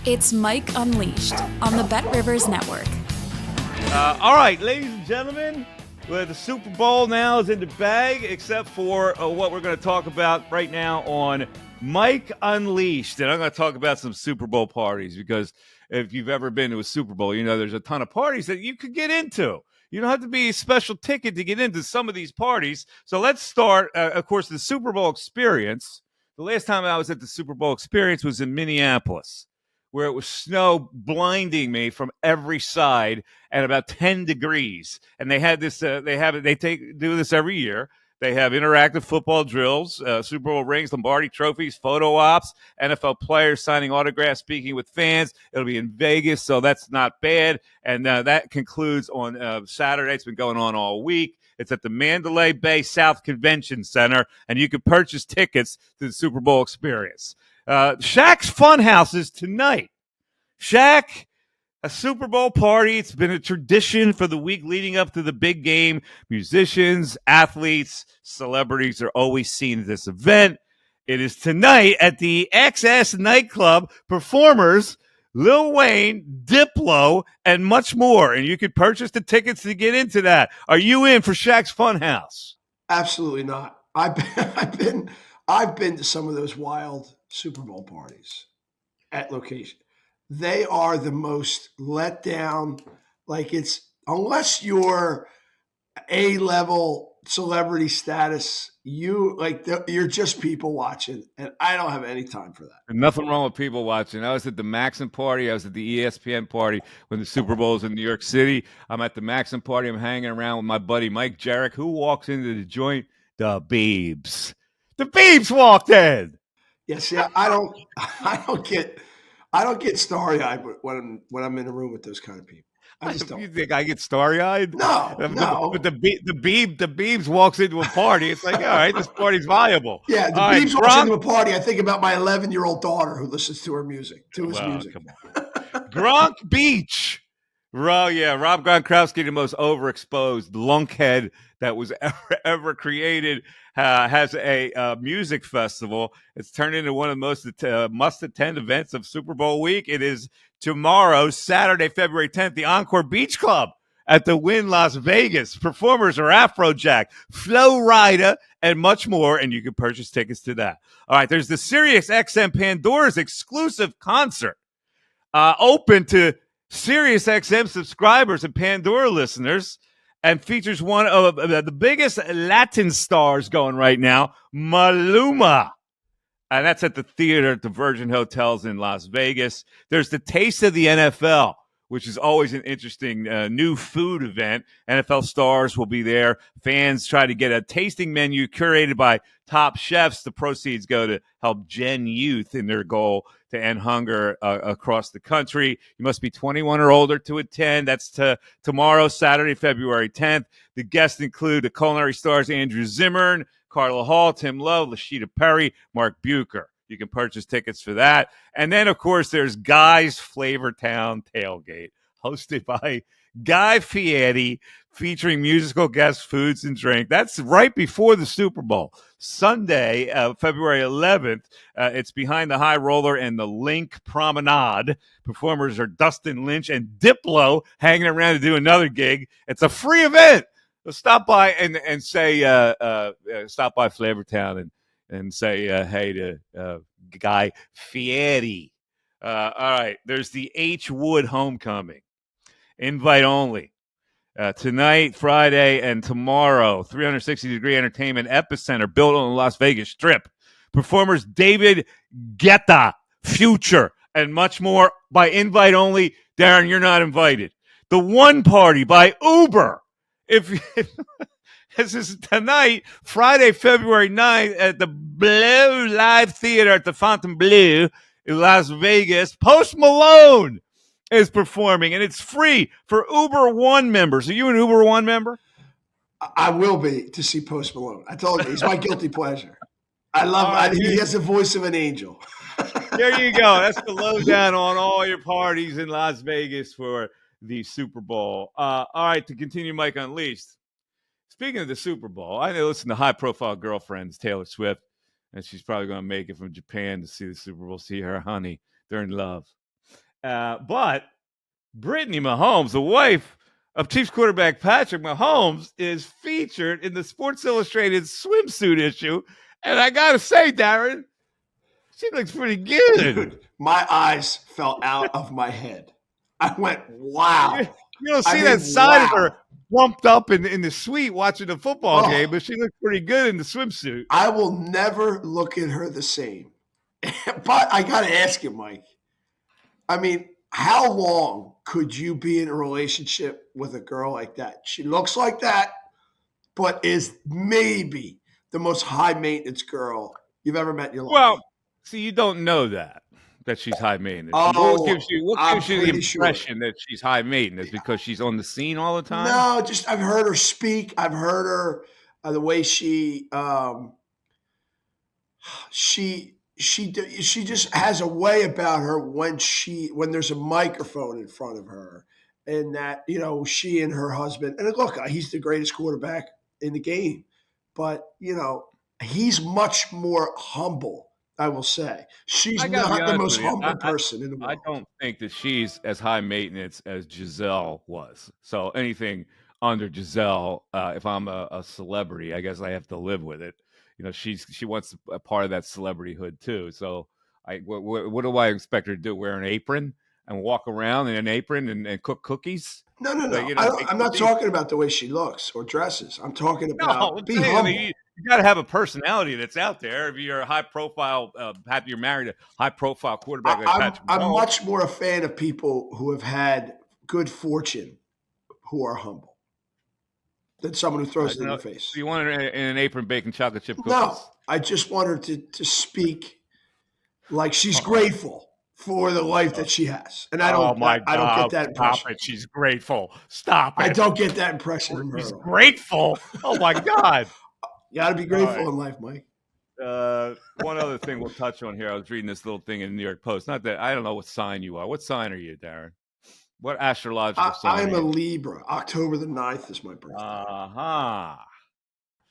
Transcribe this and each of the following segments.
It's Mike Unleashed on the BetRivers Network. All right, ladies and gentlemen, the Super Bowl now is in the bag, except for what we're going to talk about right now on Mike Unleashed. And I'm going to talk about some Super Bowl parties, because if you've ever been to a Super Bowl, you know there's a ton of parties that you could get into. You don't have to be a special ticket to get into some of these parties. So let's start, of course, the Super Bowl experience. The last time I was at the Super Bowl experience was in Minneapolis, where it was snow blinding me from every side at about 10 degrees. And they had this, do this every year. They have interactive football drills, Super Bowl rings, Lombardi trophies, photo ops, NFL players signing autographs, speaking with fans. It'll be in Vegas, so that's not bad. And that concludes on Saturday. It's been going on all week. It's at the Mandalay Bay South Convention Center, and you can purchase tickets to the Super Bowl experience. Shaq's Funhouse is tonight. Shaq, a Super Bowl party. It's been a tradition for the week leading up to the big game. Musicians, athletes, celebrities are always seen at this event. It is tonight at the XS nightclub. Performers Lil Wayne, Diplo, and much more. And you could purchase the tickets to get into that. Are you in for Shaq's Funhouse? Absolutely not. I've been to some of those wild Super Bowl parties at location. They are the most let down. Like, it's, unless you're A-level celebrity status, you're just people watching, and I don't have any time for that. And nothing wrong with people watching. I was at the Maxim party. I was at the ESPN party when the Super Bowl was in New York City. I'm at the Maxim party. I'm hanging around with my buddy Mike Jarrett. Who walks into the joint? The Biebs. The Biebs walked in. Yeah, see, I don't get starry-eyed when I'm in a room with those kind of people. I just don't. You think I get starry-eyed? No. But the Biebs walks into a party. It's like, all right, this party's viable. Yeah, the Biebs walks into a party. I think about my 11-year-old daughter who listens to his music. Come on. Gronk Beach. Rob Gronkowski, the most overexposed lunkhead that was ever created, has a music festival. It's turned into one of the most must-attend events of Super Bowl week. It is tomorrow, Saturday, February 10th, the Encore Beach Club at the Wynn Las Vegas. Performers are Afrojack, Flo Rida, and much more, and you can purchase tickets to that. All right, there's the SiriusXM Pandora's exclusive concert, open to SiriusXM subscribers and Pandora listeners, and features one of the biggest Latin stars going right now, Maluma. And that's at the theater at the Virgin Hotels in Las Vegas. There's the Taste of the NFL, which is always an interesting new food event. NFL stars will be there. Fans try to get a tasting menu curated by top chefs. The proceeds go to help Gen Youth in their goal to end hunger across the country. You must be 21 or older to attend. That's tomorrow, Saturday, February 10th. The guests include the culinary stars Andrew Zimmern, Carla Hall, Tim Love, Lashita Perry, Mark Bucher. You can purchase tickets for that. And then, of course, there's Guy's Flavortown Tailgate, hosted by Guy Fieri, featuring musical guests, foods, and drink. That's right before the Super Bowl. Sunday, February 11th, it's behind the High Roller and the Link Promenade. Performers are Dustin Lynch and Diplo hanging around to do another gig. It's a free event. So stop by and say, stop by Flavortown and say hey to Guy Fieri. All right, there's the H. Wood Homecoming. Invite only. Tonight, Friday, and tomorrow, 360-degree entertainment epicenter built on the Las Vegas Strip. Performers David Guetta, Future, and much more by invite only. Darren, you're not invited. The One Party by Uber. This is tonight, Friday, February 9th, at the Blue Live Theater at the Fontainebleau in Las Vegas. Post Malone is performing, and it's free for Uber One members. Are you an Uber One member? I will be, to see Post Malone. I told you, he's my guilty pleasure. I love him. He has the voice of an angel. There you go. That's the lowdown on all your parties in Las Vegas for the Super Bowl. All right, to continue Mike Unleashed. Speaking of the Super Bowl, I listen to high-profile girlfriends, Taylor Swift, and she's probably going to make it from Japan to see the Super Bowl, see her honey. They're in love. But Brittany Mahomes, the wife of Chiefs quarterback Patrick Mahomes, is featured in the Sports Illustrated swimsuit issue. And I got to say, Darren, she looks pretty good. Dude, my eyes fell out of my head. I went, You, wow. you don't I see that mean, side of her wow. bumped up in the suite watching the football game, Oh, but she looks pretty good in the swimsuit. I will never look at her the same. But I got to ask you, Mike. I mean, how long could you be in a relationship with a girl like that? She looks like that, but is maybe the most high maintenance girl you've ever met in your life. Well, see, you don't know that she's high maintenance. Oh, What I'm gives you the pretty sure. impression that she's high maintenance because she's on the scene all the time? No, just I've heard her speak. I've heard her the way she just has a way about her when there's a microphone in front of her, and that she and her husband, and look, he's the greatest quarterback in the game, but he's much more humble. I will say she's I got to be not the honest most with you. humble person in the I world. don't think that she's as high maintenance as Giselle was. So anything under Giselle, if I'm a celebrity, I guess I have to live with it. She wants a part of that celebrity hood too. So what do I expect her to do? Wear an apron and walk around in an apron and cook cookies? No, no, Like no. bake I'm not cookies? talking about the way she looks or dresses. I'm talking No, I'm about be saying, I mean, humble. you got to have a personality that's out there. If you're a high profile, happy you're married a high profile quarterback like Patrick I'm Mahomes. much more a fan of people who have had good fortune, who are humble, than someone who throws it in your So face. you want her in an apron baking chocolate chip No, cookies? I just want her to speak like she's All right. grateful for the life that she has, and Oh my I don't get God! that Stop impression. it. She's grateful. Stop I it. don't get that impression from her She's at all. grateful. Oh my God! You got to be All right. grateful in life, Mike. One other thing we'll touch on here. I was reading this little thing in the New York Post. Not that I don't know what sign you are. What sign are you, Darren? What astrological sign I'm are a you? Libra. October the 9th is my birthday. Uh-huh.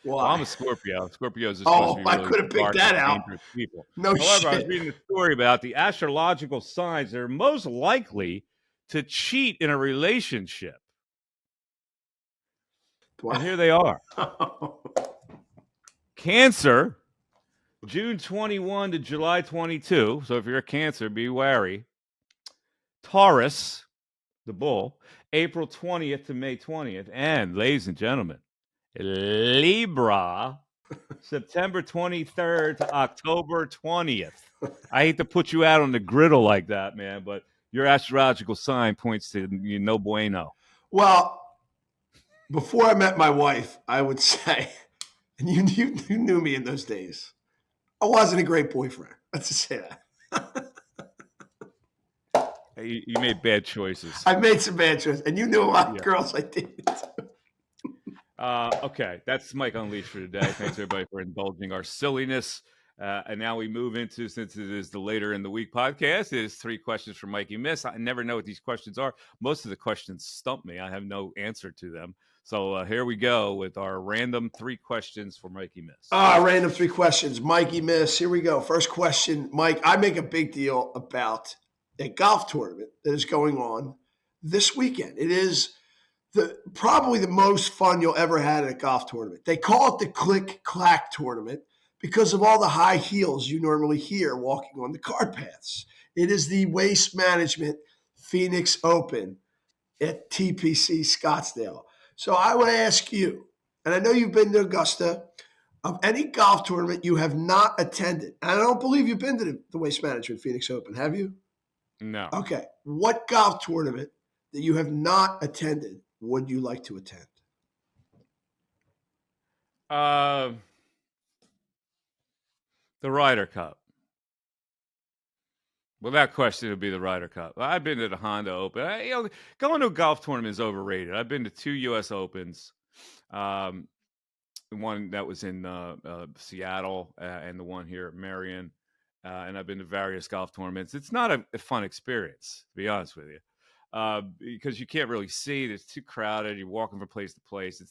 Well, I'm Why? a Scorpio. Scorpios are supposed to Oh, be I really could have picked dark that and out. dangerous people. No However, I was shit. reading a story about the astrological signs that are most likely to cheat in a relationship. And here they are. Cancer, June 21 to July 22. So if you're a Cancer, be wary. Taurus, the bull, April 20th to May 20th. And ladies and gentlemen, Libra, September 23rd to October 20th. I hate to put you out on the griddle like that, man, but your astrological sign points to no bueno. Well, before I met my wife, I would say, and you knew me in those days, I wasn't a great boyfriend. Let's just say that. You made bad choices. I made some bad choices, and you knew a lot of Yeah. girls I dated. Okay, that's Mike Unleashed for today. Thanks everybody for indulging our silliness. And now we move into, since it is the later in the week podcast, it is 3 questions for Mikey Miss. I never know what these questions are. Most of the questions stump me. I have no answer to them. So here we go with our random 3 questions for Mikey Miss. Random 3 questions. Mikey Miss. Here we go. First question, Mike. I make a big deal about a golf tournament that is going on this weekend. It is probably the most fun you'll ever have at a golf tournament. They call it the Click Clack tournament because of all the high heels you normally hear walking on the cart paths. It is the Waste Management Phoenix Open at TPC Scottsdale. So I would ask you, and I know you've been to Augusta, of any golf tournament you have not attended. And I don't believe you've been to the Waste Management Phoenix Open, have you? No. Okay. What golf tournament that you have not attended would you like to attend? The Ryder Cup. Without question, it would be the Ryder Cup. I've been to the Honda Open. Going to a golf tournament is overrated. I've been to 2 U.S. Opens. One that was in Seattle and the one here at Marion. And I've been to various golf tournaments. It's not a fun experience, to be honest with you, because you can't really see. It's too crowded. You're walking from place to place.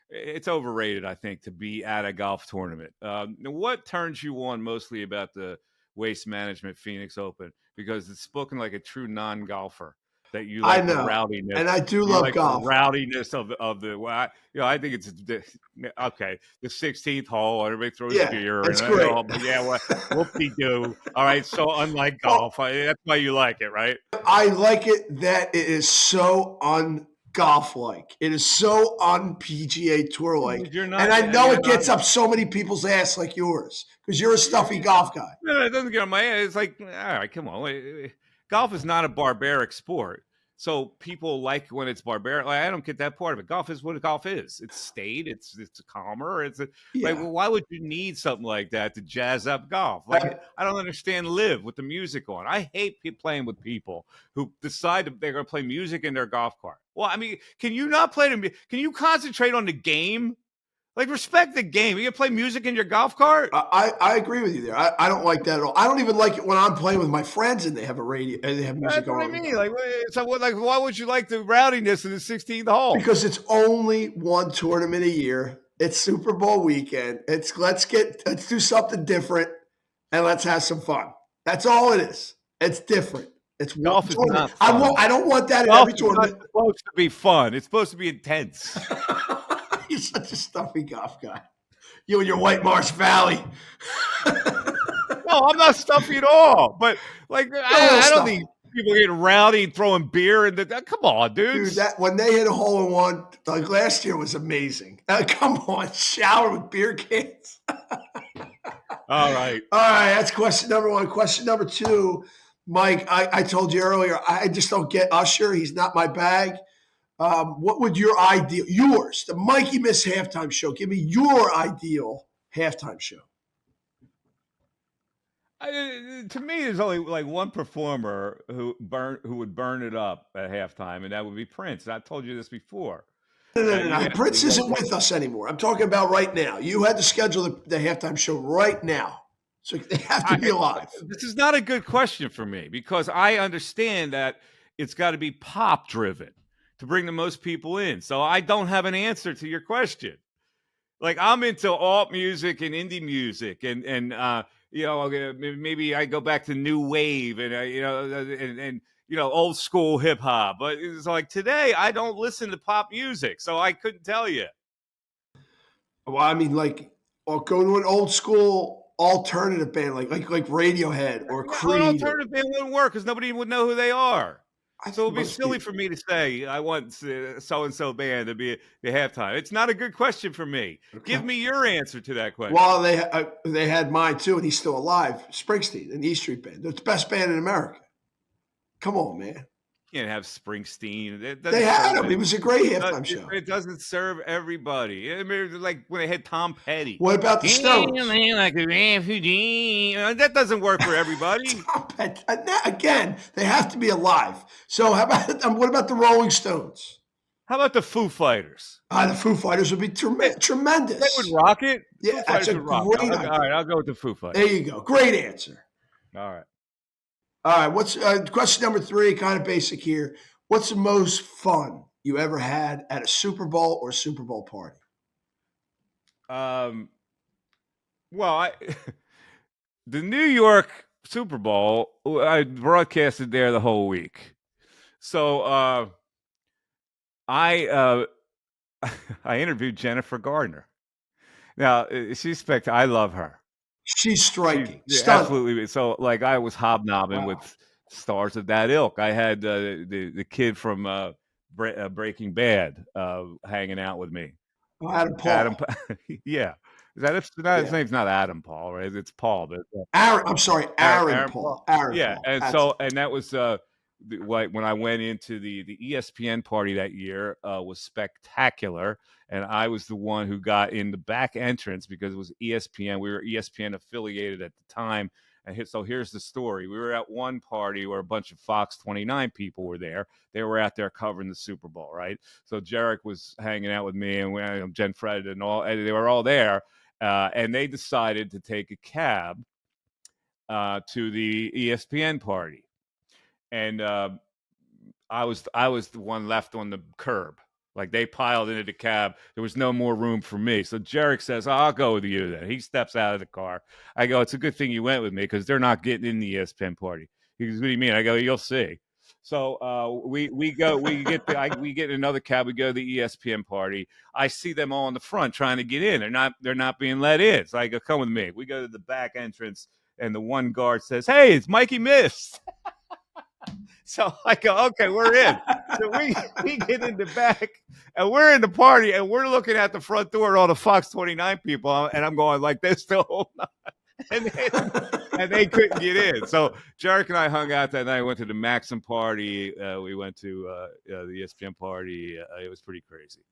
It's overrated, I think, to be at a golf tournament. What turns you on mostly about the Waste Management Phoenix Open because it's spoken like a true non-golfer. That you I like the know, rowdiness. and I do You love like the golf. rowdiness of the. Well, I think it's okay. The 16th hole, everybody throws Yeah, beer, it's and great. but yeah, well, whoop-de-doo. All right, so unlike Well, golf, that's why you like it, right? I like it that it is so un-golf like. It is so un-PGA Tour like, You're and not. I know You're it not. gets up so many people's ass like yours because you're a stuffy golf guy. No, it doesn't get on my head. It's like, all right, come on. Golf is not a barbaric sport. So people like when it's barbaric. Like, I don't get that part of it. Golf is what golf is. It's staid. It's calmer. Like, Yeah, well, why would you need something like that to jazz up golf? Like, I don't understand live with the music on. I hate playing with people who decide that they're going to play music in their golf cart. Well, I mean, can you not play them? Can you concentrate on the game? Like, respect the game. You can play music in your golf cart? I agree with you there. I don't like that at all. I don't even like it when I'm playing with my friends and they have a radio and they have music That's what I on. mean. Like, so what? Like, why would you like the rowdiness in the 16th hole? Because it's only one tournament a year. It's Super Bowl weekend. Let's do something different and let's have some fun. That's all it is. It's different. It's one Golf is tournament. not fun. I don't want that in Golf every is not tournament. supposed to be fun. It's supposed to be intense. You're such a stuffy golf guy. You and your White Marsh Valley. No, I'm not stuffy at all. But like, I don't think people get rowdy throwing beer and come on, dudes. Dude, when they hit a hole in one, like last year was amazing. Come on, shower with beer cans. All right. That's question number one. Question number two, Mike, I told you earlier, I just don't get Usher. He's not my bag. What would yours, the Mikey Miss halftime show, give me your ideal halftime show. To me, there's only like one performer who would burn it up at halftime, and that would be Prince. And I told you this before. No. Prince isn't with us anymore. I'm talking about right now. You had to schedule the halftime show right now. So they have to be alive. This is not a good question for me because I understand that it's got to be pop driven to bring the most people in. So I don't have an answer to your question. Like, I'm into alt music and indie music and maybe I go back to new wave and old school hip hop. But it's like today I don't listen to pop music, so I couldn't tell you. Well, I mean, or go to an old school alternative band like Radiohead or Creed. An alternative band wouldn't work because nobody would know who they are. So it would be silly for me to say I want so-and-so band to be the halftime. It's not a good question for me. Okay. Give me your answer to that question. Well, they had mine too, and he's still alive. Springsteen, an E Street band. It's the best band in America. Come on, man. You can't have Springsteen. They had him. He was a great halftime show. It doesn't serve everybody. I mean, like when they had Tom Petty. What about the Stones? That doesn't work for everybody. Tom Petty. Again, they have to be alive. So what about the Rolling Stones? How about the Foo Fighters? The Foo Fighters would be tremendous. They would rock it. Yeah, that's a great idea. All right, I'll go with the Foo Fighters. There you go. Great answer. All right. All right, what's question number 3, kind of basic here. What's the most fun you ever had at a Super Bowl or Super Bowl party? Well, the New York Super Bowl, I broadcasted there the whole week. So I interviewed Jennifer Gardner. Now, I love her. She's striking. Absolutely. So, like, I was hobnobbing with stars of that ilk. I had the kid from Breaking Bad hanging out with me. Oh, Adam Paul. Yeah. His name's not Adam Paul, right? It's Paul. But, Aaron Paul. Aaron yeah. Paul. And that was when I went into the ESPN party that year was spectacular. And I was the one who got in the back entrance because it was ESPN. We were ESPN affiliated at the time. And so here's the story. We were at one party where a bunch of Fox 29 people were there. They were out there covering the Super Bowl, right? So Jarek was hanging out with me and Jen Fred and they were all there. And they decided to take a cab to the ESPN party. And I was the one left on the curb. Like they piled into the cab. There was no more room for me. So Jarek says, I'll go with you then. He steps out of the car. I go, it's a good thing you went with me because they're not getting in the ESPN party. He goes, what do you mean? I go, you'll see. So we get in another cab. We go to the ESPN party. I see them all in the front trying to get in. They're not being let in. So I go, come with me. We go to the back entrance, and the one guard says, hey, it's Mikey Miss. So I go, okay, we're in. So we get in the back, and we're in the party, and we're looking at the front door at all the Fox 29 people, and I'm going like this the whole night. And they couldn't get in. So Jarek and I hung out that night. Went to the Maxim party. We went to the ESPN party. It was pretty crazy.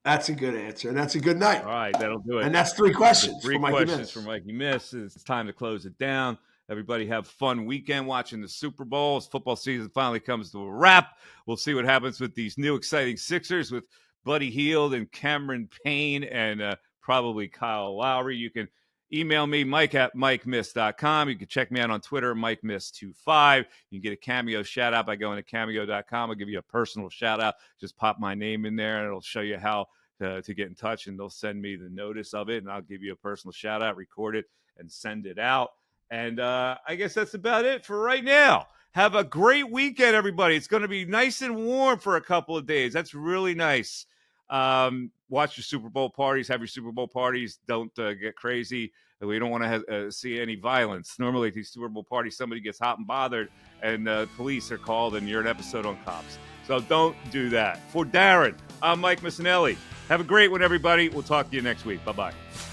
That's a good answer, and that's a good night. All right, that'll do it. And that's 3 questions. Three questions for Mikey Miss. It's time to close it down. Everybody have a fun weekend watching the Super Bowl. As football season finally comes to a wrap, we'll see what happens with these new exciting Sixers with Buddy Hield and Cameron Payne and probably Kyle Lowry. You can email me, mike@mikemiss.com. You can check me out on Twitter, MikeMiss25. You can get a Cameo shout-out by going to cameo.com. I'll give you a personal shout-out. Just pop my name in there, and it'll show you how to get in touch, and they'll send me the notice of it, and I'll give you a personal shout-out, record it, and send it out. And I guess that's about it for right now. Have a great weekend, everybody. It's going to be nice and warm for a couple of days. That's really nice. Watch your Super Bowl parties. Have your Super Bowl parties. Don't get crazy. We don't want to see any violence. Normally at these Super Bowl parties, somebody gets hot and bothered, and police are called, and you're an episode on Cops. So don't do that. For Darren, I'm Mike Missanelli. Have a great one, everybody. We'll talk to you next week. Bye-bye.